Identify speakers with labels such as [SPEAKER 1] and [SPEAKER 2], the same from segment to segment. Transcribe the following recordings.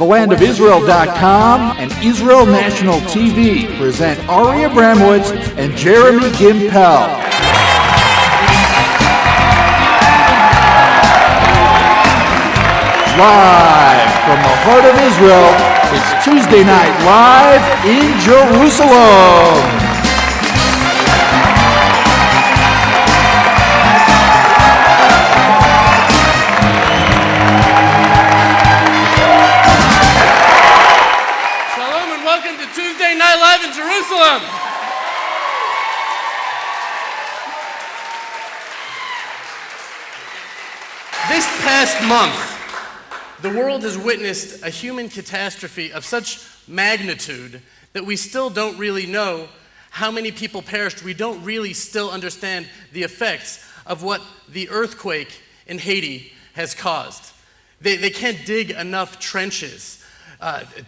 [SPEAKER 1] thelandofisrael.com and Israel National TV present Ari Abramowitz and Jeremy Gimpel. Live from the heart of Israel, it's Tuesday Night Live in Jerusalem.
[SPEAKER 2] Shalom and welcome to Tuesday Night Live in Jerusalem. This past month, the world has witnessed a human catastrophe of such magnitude that we still don't really know how many people perished. We don't really still understand the effects of what the earthquake in Haiti has caused. They can't dig enough trenches,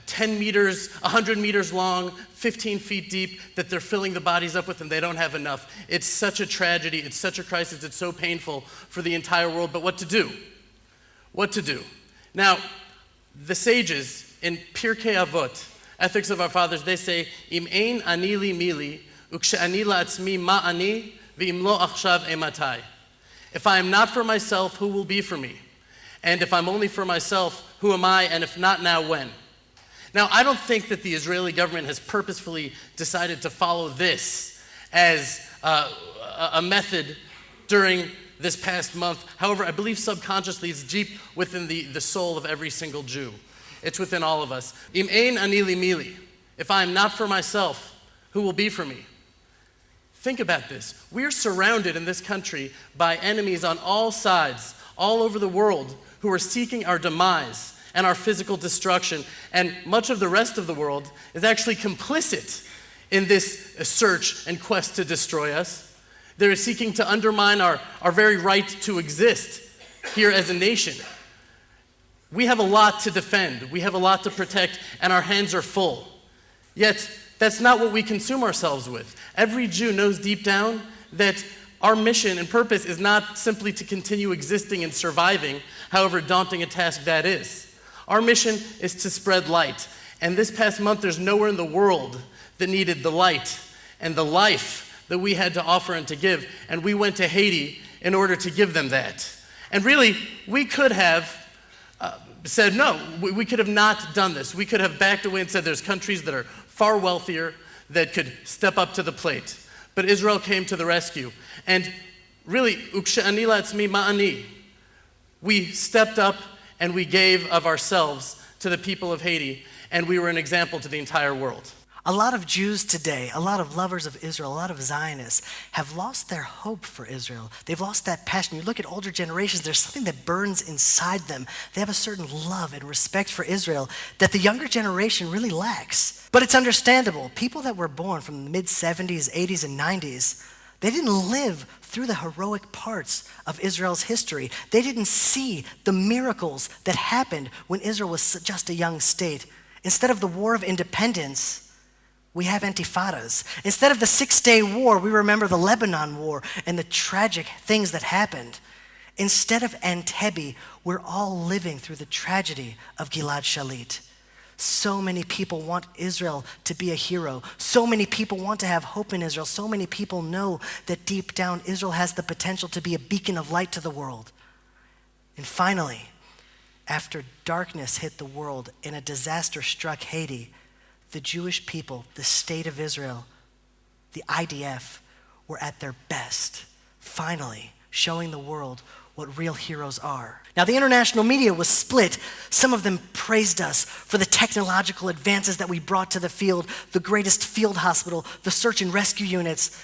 [SPEAKER 2] 10 meters, 100 meters long, 15 feet deep, that they're filling the bodies up with, and they don't have enough. It's such a tragedy, it's such a crisis, it's so painful for the entire world. But what to do? What to do? Now, the sages in Pirkei Avot, Ethics of Our Fathers, they say, Im ein ani li mili, uksh'ani la'atzmi ma ani, v'im lo achshav ematai. If I am not for myself, who will be for me? And if I'm only for myself, who am I? And if not now, when? Now, I don't think that the Israeli government has purposefully decided to follow this as a method during this past month. However, I believe subconsciously it's deep within the soul of every single Jew. It's within all of us. Im ein ani li mili. If I am not for myself, who will be for me? Think about this. We're surrounded in this country by enemies on all sides, all over the world, who are seeking our demise and our physical destruction. And much of the rest of the world is actually complicit in this search and quest to destroy us. They're seeking to undermine our very right to exist here as a nation. We have a lot to defend. We have a lot to protect, and our hands are full. Yet, that's not what we consume ourselves with. Every Jew knows deep down that our mission and purpose is not simply to continue existing and surviving, however daunting a task that is. Our mission is to spread light. And this past month, there's nowhere in the world that needed the light and the life that we had to offer and to give, and we went to Haiti in order to give them that. And really, we could have said no. We could have not done this. We could have backed away and said there's countries that are far wealthier that could step up to the plate. But Israel came to the rescue. And really, uksh'ani la'atzmi ma'ani. We stepped up and we gave of ourselves to the people of Haiti, and we were an example to the entire world.
[SPEAKER 3] A lot of Jews today, a lot of lovers of Israel, a lot of Zionists have lost their hope for Israel. They've lost that passion. You look at older generations, there's something that burns inside them. They have a certain love and respect for Israel that the younger generation really lacks. But it's understandable. People that were born from the mid-70s, 80s, and 90s, they didn't live through the heroic parts of Israel's history. They didn't see the miracles that happened when Israel was just a young state. Instead of the War of Independence, we have intifadas. Instead of the 6-Day War, we remember the Lebanon War and the tragic things that happened. Instead of Entebbe, we're all living through the tragedy of Gilad Shalit. So many people want Israel to be a hero. So many people want to have hope in Israel. So many people know that deep down Israel has the potential to be a beacon of light to the world. And finally, after darkness hit the world and a disaster struck Haiti, the Jewish people, the state of Israel, the IDF, were at their best, finally showing the world what real heroes are. Now, the international media was split. Some of them praised us for the technological advances that we brought to the field, the greatest field hospital, the search and rescue units.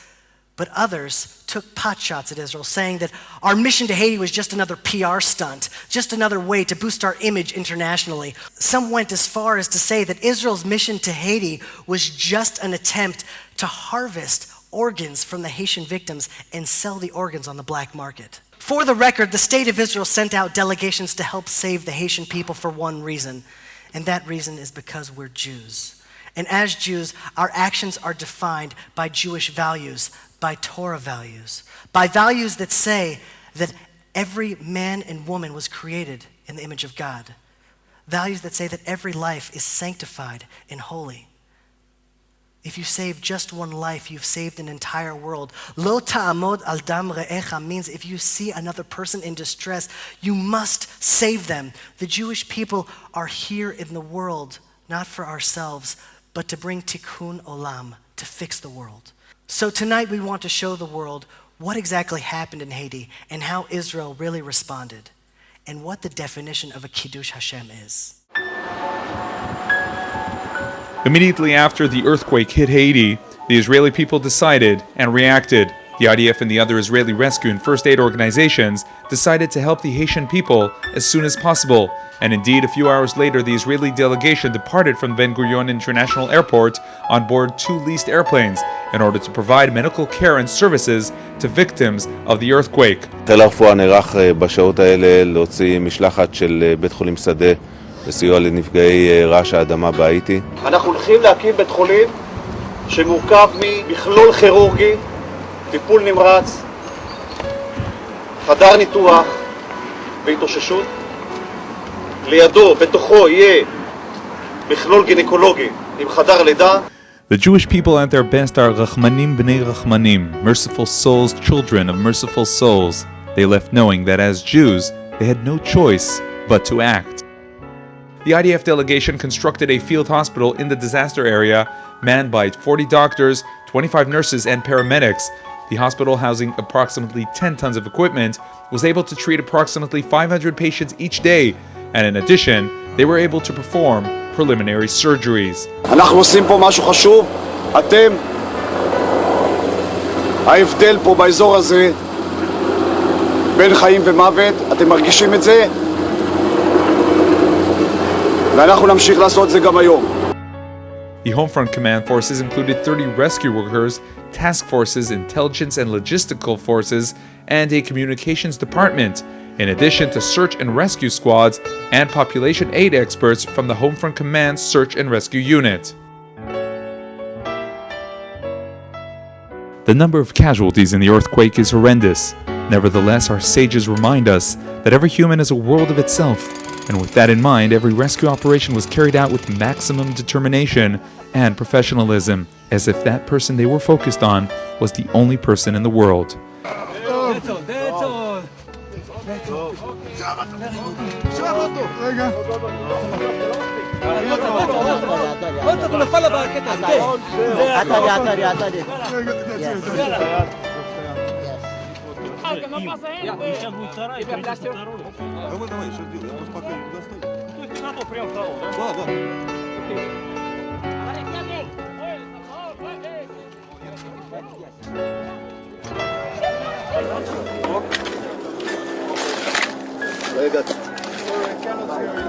[SPEAKER 3] But others took potshots at Israel, saying that our mission to Haiti was just another PR stunt, just another way to boost our image internationally. Some went as far as to say that Israel's mission to Haiti was just an attempt to harvest organs from the Haitian victims and sell the organs on the black market. For the record, the state of Israel sent out delegations to help save the Haitian people for one reason, and that reason is because we're Jews. And as Jews, our actions are defined by Jewish values, by Torah values, by values that say that every man and woman was created in the image of God. Values that say that every life is sanctified and holy. If you save just one life, you've saved an entire world. Lo ta'amod al dam re'echa means if you see another person in distress, you must save them. The Jewish people are here in the world, not for ourselves, but to bring tikkun olam, to fix the world. So tonight we want to show the world what exactly happened in Haiti and how Israel really responded, and what the definition of a Kiddush Hashem is.
[SPEAKER 4] Immediately after the earthquake hit Haiti, the Israeli people decided and reacted. The IDF and the other Israeli rescue and first aid organizations decided to help the Haitian people as soon as possible. And indeed, a few hours later, the Israeli delegation departed from Ben Gurion International Airport on board 2 leased airplanes in order to provide medical care and services to victims of the earthquake.
[SPEAKER 5] חיל הרפואה נערך בשעות האלה להוציא משלחת של בית חולים שדה לסיוע לנפגעי רעש האדמה בהאיטי.
[SPEAKER 6] אנחנו הולכים להקים בית חולים שמורכב ממכלול כירורגי, טיפול נמרץ, חדר ניתוח והתאוששות. לידו, בתוכו, יהיה מכלול גינקולוגי עם חדר לידה.
[SPEAKER 4] The Jewish people at their best are Rachmanim b'nei Rachmanim, merciful souls, children of merciful souls. They left knowing that as Jews, they had no choice but to act. The IDF delegation constructed a field hospital in the disaster area, manned by 40 doctors, 25 nurses, and paramedics. The hospital, housing approximately 10 tons of equipment, was able to treat approximately 500 patients each day, and in addition, they were able to perform preliminary surgeries.
[SPEAKER 6] אנחנו עושים פה משהו חשוב. אתם, ההבדל פה באזור הזה בין חיים ומוות, אתם מרגישים את זה? ואנחנו נמשיך לעשות את זה גם היום.
[SPEAKER 4] The Homefront Command Forces included 30 rescue workers, task forces, intelligence and logistical forces, and a communications department, in addition to search and rescue squads and population aid experts from the Homefront Command Search and Rescue Unit. The number of casualties in the earthquake is horrendous. Nevertheless, our sages remind us that every human is a world of itself. And with that in mind, every rescue operation was carried out with maximum determination and professionalism, as if that person they were focused on was the only person in the world.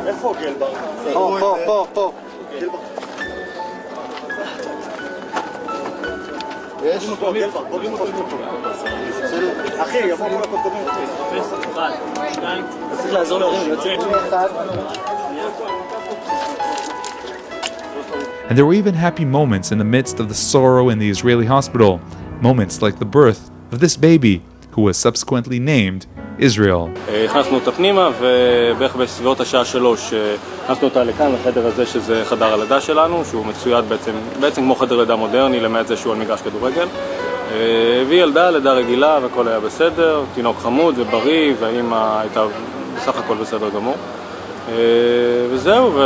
[SPEAKER 6] איפה גלבר? פה. יש פה גלבר, פוגעים אותו אחי, יבוא מול הקודמים. צריך לעזור להורים, יוצאים אחד.
[SPEAKER 4] And there were even happy moments in the midst of the sorrow in the Israeli hospital, moments like the birth of this baby, who was subsequently named Israel.
[SPEAKER 7] הכנסנו אותה פנימה, ובערך בסביבות השעה 3 הכנסנו אותה לכאן, לחדר הזה שזה חדר הלידה שלנו, שהוא מצויד בעצם כמו חדר לידה מודרני, למעט זה שהוא על מגרש כדורגל. והיא ילדה לידה רגילה והכל היה בסדר, תינוק חמוד ובריא, והאמא הייתה בסך הכל בסדר גמור. וזהו,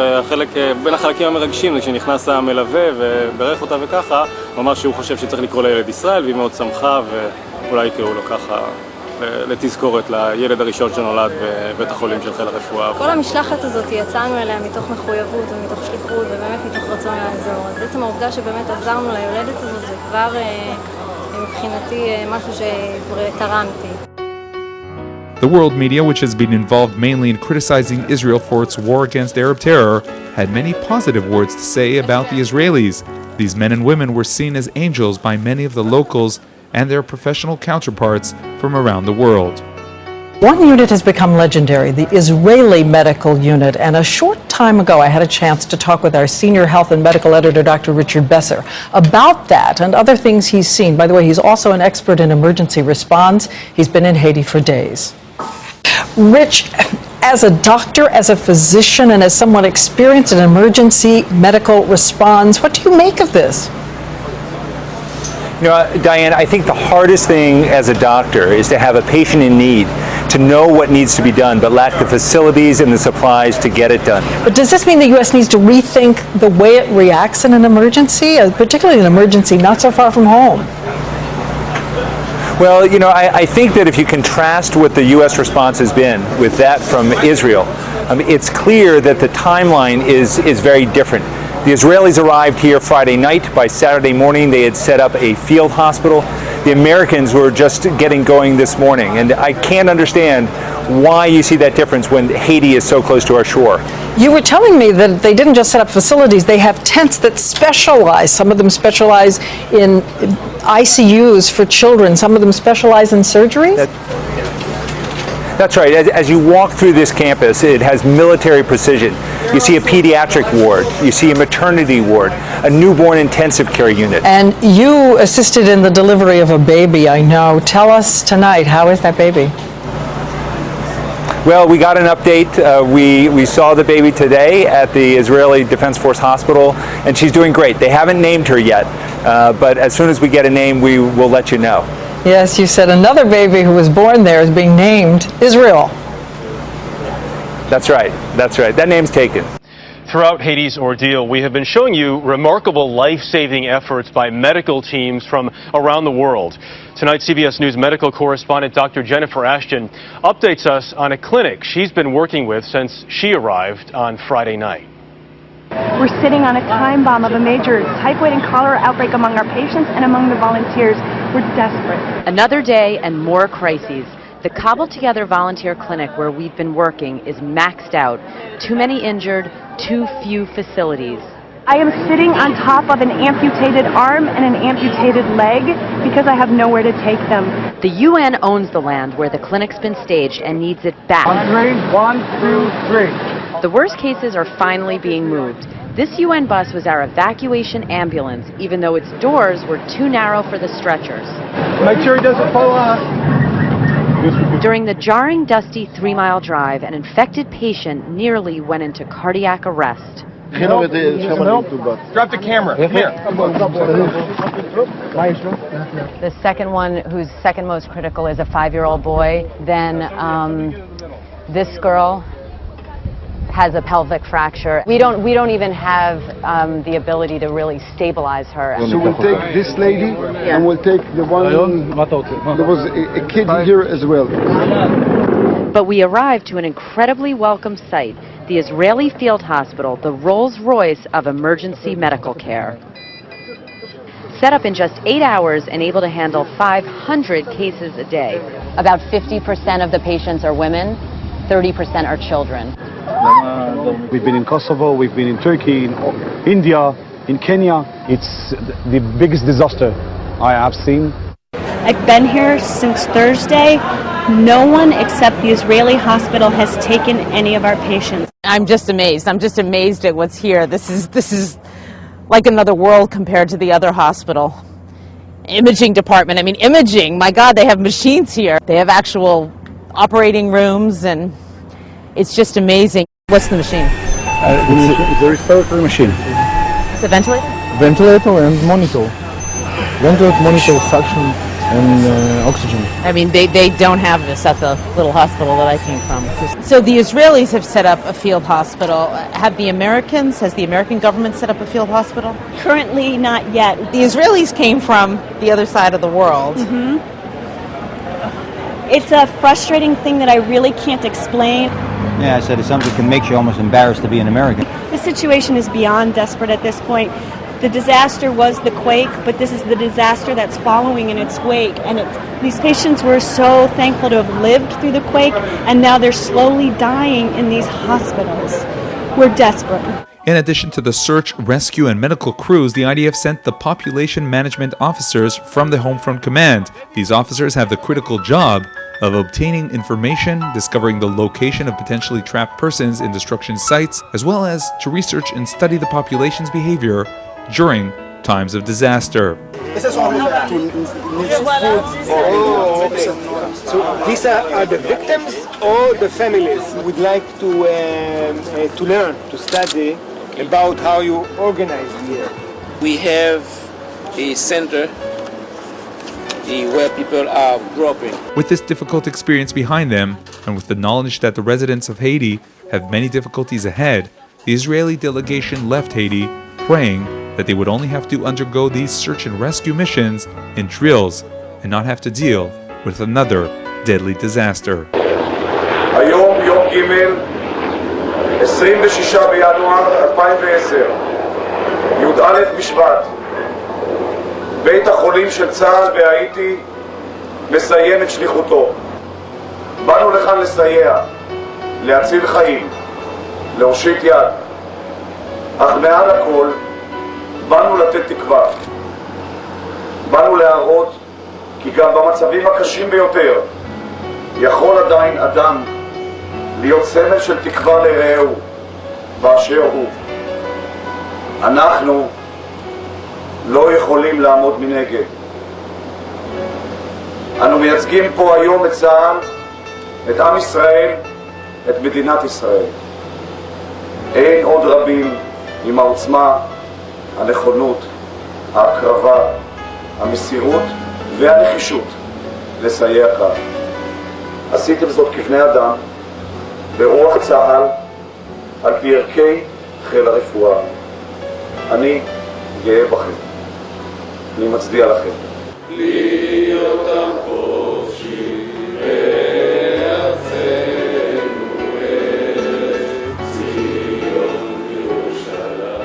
[SPEAKER 7] בין החלקים המרגשים זה כשנכנס המלווה וברך אותה וככה, הוא אמר שהוא חושב שצריך לקרוא לילד ישראל, והיא מאוד שמחה ואולי יקראו לו ככה לתזכורת לילד הראשון שנולד בבית החולים של חיל הרפואה.
[SPEAKER 8] כל המשלחת הזאת יצאנו אליה מתוך מחויבות ומתוך שליחות ובאמת מתוך רצון לעזור. אז בעצם העובדה שבאמת עזרנו ליולדת הזאת זה כבר מבחינתי משהו שכבר תרמתי.
[SPEAKER 4] The world media, which has been involved mainly in criticizing Israel for its war against Arab terror, had many positive words to say about the Israelis. These men and women were seen as angels by many of the locals and their professional counterparts from around the world.
[SPEAKER 9] One unit has become legendary, the Israeli Medical Unit, and a short time ago I had a chance to talk with our senior health and medical editor, Dr. Richard Besser, about that and other things he's seen. By the way, he's also an expert in emergency response. He's been in Haiti for days. Rich, as a doctor, as a physician, and as someone experienced in emergency medical response, what do you make of this?
[SPEAKER 10] You know, Diane, I think the hardest thing as a doctor is to have a patient in need, to know what needs to be done, but lack the facilities and the supplies to get it done.
[SPEAKER 9] But does this mean the U.S. needs to rethink the way it reacts in an emergency, particularly an emergency not so far from home?
[SPEAKER 10] Well, you know, I think that if you contrast what the U.S. response has been with that from Israel, it's clear that the timeline is very different. The Israelis arrived here Friday night. By Saturday morning, they had set up a field hospital. The Americans were just getting going this morning, and I can't understand why you see that difference when Haiti is so close to our shore.
[SPEAKER 9] You were telling me that they didn't just set up facilities, they have tents that specialize. Some of them specialize in ICUs for children, some of them specialize in surgery?
[SPEAKER 10] That's right. As you walk through this campus, it has military precision. You see a pediatric ward, you see a maternity ward, a newborn intensive care unit.
[SPEAKER 9] And you assisted in the delivery of a baby, I know. Tell us tonight, how is that baby?
[SPEAKER 10] Well, we got an update. We saw the baby today at the Israeli Defense Force Hospital, and she's doing great. They haven't named her yet, but as soon as we get a name, we will let you know.
[SPEAKER 9] Yes, you said another baby who was born there is being named Israel.
[SPEAKER 10] That's right. That's right. That name's taken.
[SPEAKER 11] Throughout Haiti's ordeal, we have been showing you remarkable life-saving efforts by medical teams from around the world. Tonight, CBS News medical correspondent Dr. Jennifer Ashton updates us on a clinic she's been working with since she arrived on Friday night.
[SPEAKER 12] We're sitting on a time bomb of a major typhoid and cholera outbreak among our patients and among the volunteers. We're desperate.
[SPEAKER 13] Another day and more crises. The cobbled together volunteer clinic where we've been working is maxed out. Too many injured, too few facilities.
[SPEAKER 12] I am sitting on top of an amputated arm and an amputated leg because I have nowhere to take them.
[SPEAKER 13] The UN owns the land where the clinic's been staged and needs it back.
[SPEAKER 6] On three, 1, 2, 3.
[SPEAKER 13] The worst cases are finally being moved. This UN bus was our evacuation ambulance, even though its doors were too narrow for the stretchers.
[SPEAKER 6] Make sure he doesn't fall out.
[SPEAKER 13] During the jarring, dusty 3-mile drive, an infected patient nearly went into cardiac arrest.
[SPEAKER 6] Drop the camera. Here.
[SPEAKER 13] The second one, who's second most critical, is a 5-year-old boy. Then this girl has a pelvic fracture. We don't even have the ability to really stabilize her.
[SPEAKER 14] So we'll take this lady and we'll take the one. There was a kid here as well.
[SPEAKER 13] But we arrived to an incredibly welcome sight, the Israeli Field Hospital, the Rolls-Royce of emergency medical care. Set up in just 8 hours and able to handle 500 cases a day. About 50% of the patients are women, 30% are children.
[SPEAKER 14] We've been in Kosovo, we've been in Turkey, in India, in Kenya. It's the biggest disaster I have seen.
[SPEAKER 12] I've been here since Thursday. No one except the Israeli hospital has taken any of our patients.
[SPEAKER 15] I'm just amazed. I'm just amazed at what's here. This is like another world compared to the other hospital. Imaging department. I mean, imaging. My God, they have machines here. They have actual operating rooms, and it's just amazing. What's the machine?
[SPEAKER 14] It's a respiratory machine.
[SPEAKER 15] It's a ventilator?
[SPEAKER 14] Ventilator and monitor. Ventilator, monitor, suction, and oxygen.
[SPEAKER 15] I mean, they don't have this at the little hospital that I came from. So the Israelis have set up a field hospital. Has the American government set up a field hospital?
[SPEAKER 12] Currently not yet.
[SPEAKER 15] The Israelis came from the other side of the world.
[SPEAKER 12] It's a frustrating thing that I really can't explain.
[SPEAKER 16] Yeah, I said it's something that can make you almost embarrassed to be an American.
[SPEAKER 12] The situation is beyond desperate at this point. The disaster was the quake, but this is the disaster that's following in its wake. And these patients were so thankful to have lived through the quake, and now they're slowly dying in these hospitals. We're desperate.
[SPEAKER 4] In addition to the search, rescue, and medical crews, the IDF sent the population management officers from the Homefront Command. These officers have the critical job of obtaining information, discovering the location of potentially trapped persons in destruction sites, as well as to research and study the population's behavior during times of disaster.
[SPEAKER 17] So these are the victims all the families would like to learn, to study about how you organize here.
[SPEAKER 18] We have a center where people are groping.
[SPEAKER 4] With this difficult experience behind them, and with the knowledge that the residents of Haiti have many difficulties ahead, the Israeli delegation left Haiti praying that they would only have to undergo these search and rescue missions in drills and not have to deal with another deadly disaster.
[SPEAKER 19] היום יום ג' 26 בינואר 2010 י"א בשבט בית החולים של צה"ל בהאיטי מסיים את שליחותו. באנו לכאן לסייע, להציל חיים, להושיט יד, אך מעל הכל באנו לתת תקווה. באנו להראות כי גם במצבים הקשים ביותר יכול עדיין אדם להיות סמל של תקווה לרעהו באשר הוא. אנחנו לא יכולים לעמוד מנגד. אנו מייצגים פה היום את צה"ל, את עם ישראל, את מדינת ישראל. אין עוד רבים עם העוצמה, הנכונות, ההקרבה, המסירות והנחישות לסייע כאן. עשיתם זאת כבני אדם, ברוח צה"ל, על פי ערכי חיל הרפואה. אני גאה בכם. אני מצדיע לכם. להיות עם חופשי בארצנו ארץ ציון ירושלים.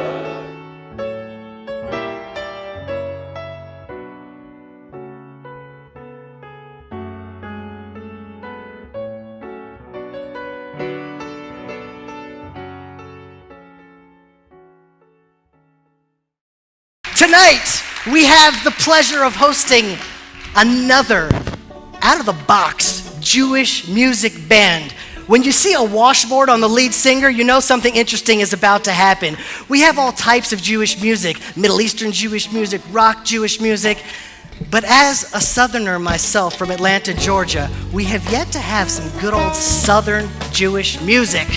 [SPEAKER 3] Tonight, we have the pleasure of hosting another out-of-the-box Jewish music band. When you see a washboard on the lead singer, you know something interesting is about to happen. We have all types of Jewish music, Middle Eastern Jewish music, rock Jewish music. But as a Southerner myself from Atlanta, Georgia, we have yet to have some good old Southern Jewish music.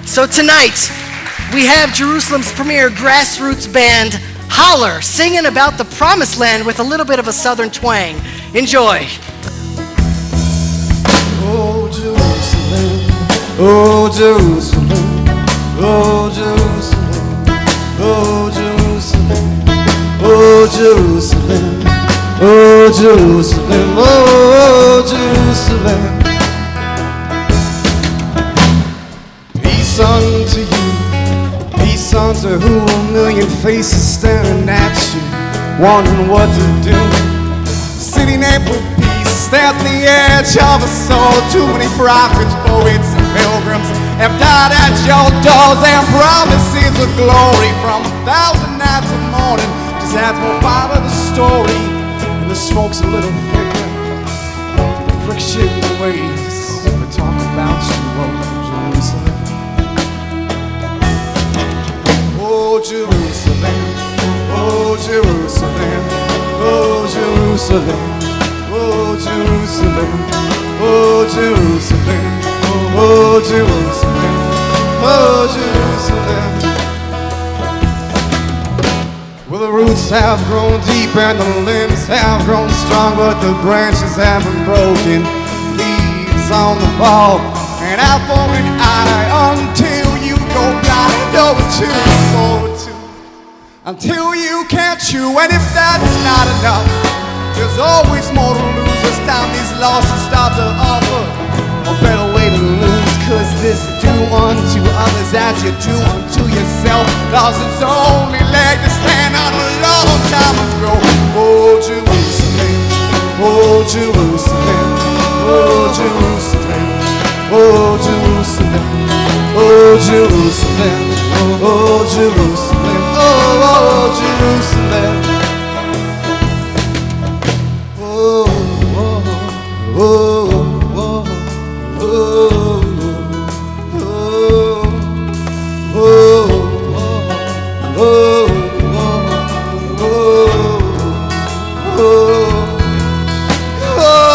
[SPEAKER 3] So tonight, we have Jerusalem's premier grassroots band, Holler, singing about the promised land with a little bit of a southern twang. Enjoy.
[SPEAKER 20] Oh Jerusalem, oh Jerusalem, oh Jerusalem, oh Jerusalem, oh Jerusalem, oh Jerusalem, oh Jerusalem. Peace unto you. Peace unto who, a million faces staring at you, wondering what to do. City named for peace stands on the edge of a soul. Too many prophets, poets, and pilgrims have died at your doors, and promises of glory from 1,000 nights of mourning just adds more fire to the story. And the smoke's a little thicker, the friction waves. We talk about you, oh Jerusalem. Oh Jerusalem, oh Jerusalem, oh Jerusalem, oh Jerusalem, oh Jerusalem, oh Jerusalem, oh Jerusalem. Well, the roots have grown deep and the limbs have grown strong, but the branches haven't broken. Leaves on the fall, and out for an eye until you go blind over to forward to, until you can't chew. And if that's not enough, there's always more to lose. This time these losses start to offer a better way to lose. Cause this do unto others as you do unto yourself, lost its only leg to stand on a long time ago. Oh Jerusalem, oh Jerusalem, oh Jerusalem, oh Jerusalem, oh Jerusalem, oh Jerusalem, oh Jerusalem. Oh, oh, oh, oh, oh. Oh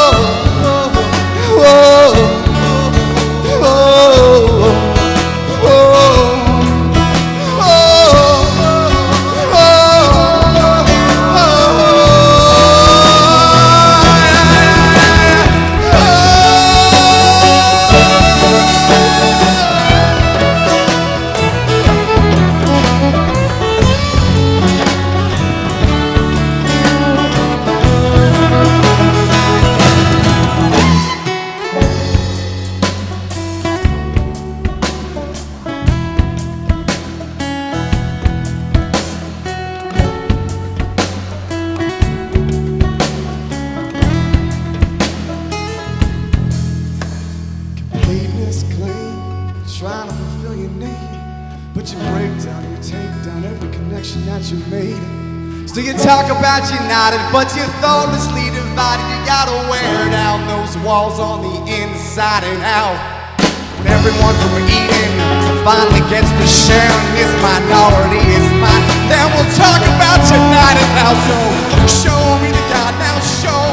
[SPEAKER 20] connection that you made. Still you talk about united, but you're thoughtlessly divided. You gotta wear down those walls on the inside and out. When everyone from Eden finally gets to sharing this minority is mine, then we'll talk about united now. So show me the God, now show